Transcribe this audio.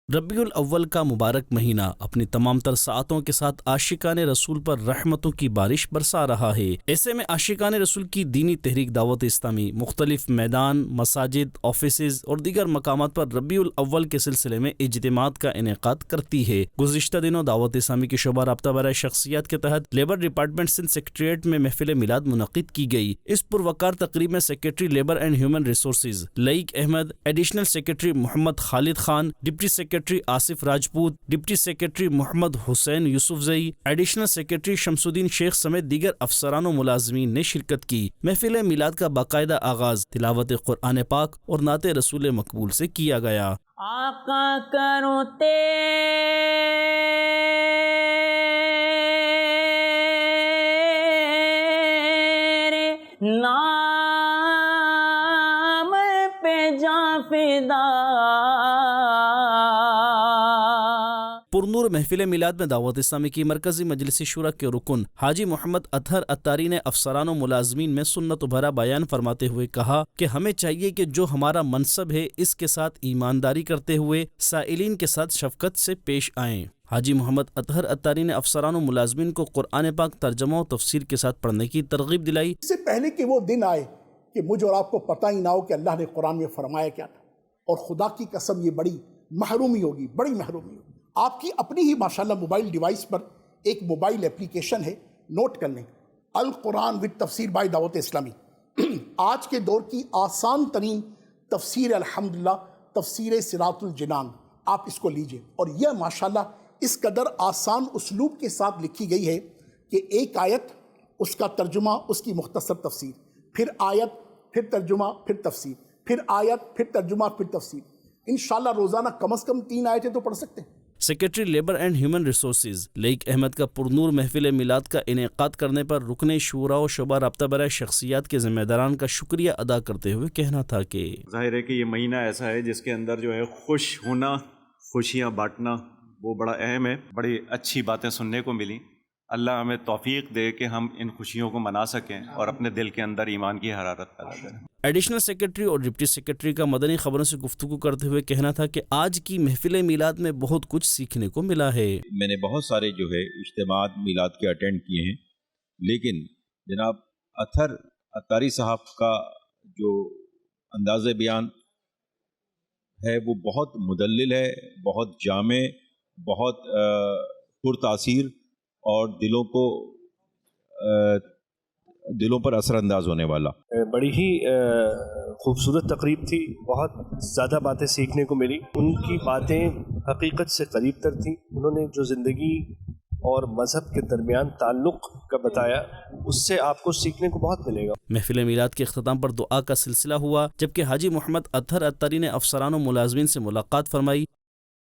ربیع الاول کا مبارک مہینہ اپنی تمام تر ساعتوں کے ساتھ عاشقان رسول پر رحمتوں کی بارش برسا رہا ہے۔ ایسے میں عاشقان رسول کی دینی تحریک دعوت اسلامی مختلف میدان، مساجد، آفیسز اور دیگر مقامات پر ربیع الاول کے سلسلے میں اجتماعات کا انعقاد کرتی ہے۔ گزشتہ دنوں دعوت اسلامی کے شعبہ رابطہ برائے شخصیات کے تحت لیبر ڈپارٹمنٹ سندھ سیکریٹریٹ میں محفل میلاد منعقد کی گئی۔ اس پروقار تقریب میں secretary labour and human resources Laeeq Ahmed, additional secretary Muhammad Khalid Khan, deputy secretary Asif Rajput, deputy secretary Muhammad Hussain Yousafzai, additional secretary Shamsuddin Sheikh سمیت دیگر افسران و ملازمین نے شرکت کی۔ محفل میلاد کا باقاعدہ آغاز تلاوت قرآن پاک اور نعت رسول مقبول سے کیا گیا۔ آقا کرو تیرے نام پہ جاں فدا۔ پرنور محفل میلاد میں دعوت اسلامی کی مرکزی مجلس شورا کے رکن حاجی محمد اطہر اتاری نے افسران و ملازمین میں سنت بھرا بیان فرماتے ہوئے کہا کہ ہمیں چاہیے کہ جو ہمارا منصب ہے اس کے ساتھ ایمانداری کرتے ہوئے سائلین کے ساتھ شفقت سے پیش آئیں۔ حاجی محمد اطہر اتاری نے افسران و ملازمین کو قرآن پاک ترجمہ و تفسیر کے ساتھ پڑھنے کی ترغیب دلائی۔ اس سے پہلے کہ وہ دن آئے کہ مجھ اور آپ کو پتہ ہی نہ ہو کہ اللہ نے قرآن میں فرمایا کیا تھا، اور خدا کی قسم یہ بڑی محرومی ہوگی، بڑی محرومی ہوگی۔ آپ کی اپنی ہی ماشاءاللہ موبائل ڈیوائس پر ایک موبائل اپلیکیشن ہے، نوٹ کر لیں، القرآن وتھ تفسیر بائی دعوت اسلامی۔ آج کے دور کی آسان ترین تفسیر الحمدللہ، تفسیر صراط الجنان، آپ اس کو لیجئے، اور یہ ماشاءاللہ اس قدر آسان اسلوب کے ساتھ لکھی گئی ہے کہ ایک آیت، اس کا ترجمہ، اس کی مختصر تفسیر، پھر آیت، پھر ترجمہ، پھر تفسیر، پھر آیت، پھر ترجمہ، پھر تفسیر۔ انشاءاللہ روزانہ کم از کم 3 آیتیں تو پڑھ سکتے ہیں۔ Secretary labour and human resources Laeeq Ahmad کا پرنور محفل میلاد کا انعقاد کرنے پر رکن شورا و شعبہ رابطہ برائے شخصیات کے ذمہ داران کا شکریہ ادا کرتے ہوئے کہنا تھا کہ ظاہر ہے کہ یہ مہینہ ایسا ہے جس کے اندر جو ہے خوش ہونا، خوشیاں بانٹنا وہ بڑا اہم ہے۔ بڑی اچھی باتیں سننے کو ملیں۔ اللہ ہمیں توفیق دے کہ ہم ان خوشیوں کو منا سکیں اور اپنے دل کے اندر ایمان کی حرارت پیدا کریں۔ ایڈیشنل سیکریٹری اور ڈپٹی سیکریٹری کا مدنی خبروں سے گفتگو کرتے ہوئے کہنا تھا کہ آج کی محفل میلاد میں بہت کچھ سیکھنے کو ملا ہے۔ میں نے بہت سارے جو ہے اجتماعات میلاد کے اٹینڈ کیے ہیں، لیکن جناب اطہر اتاری صاحب کا جو انداز بیان ہے وہ بہت مدلل ہے، بہت جامع، بہت پرتاثیر اور دلوں پر اثر انداز ہونے والا۔ بڑی ہی خوبصورت تقریب تھی، بہت زیادہ باتیں سیکھنے کو ملی۔ ان کی باتیں حقیقت سے قریب تر تھیں۔ انہوں نے جو زندگی اور مذہب کے درمیان تعلق کا بتایا، اس سے آپ کو سیکھنے کو بہت ملے گا۔ محفل میلاد کے اختتام پر دعا کا سلسلہ ہوا، جبکہ حاجی محمد اطہر اتاری نے افسران و ملازمین سے ملاقات فرمائی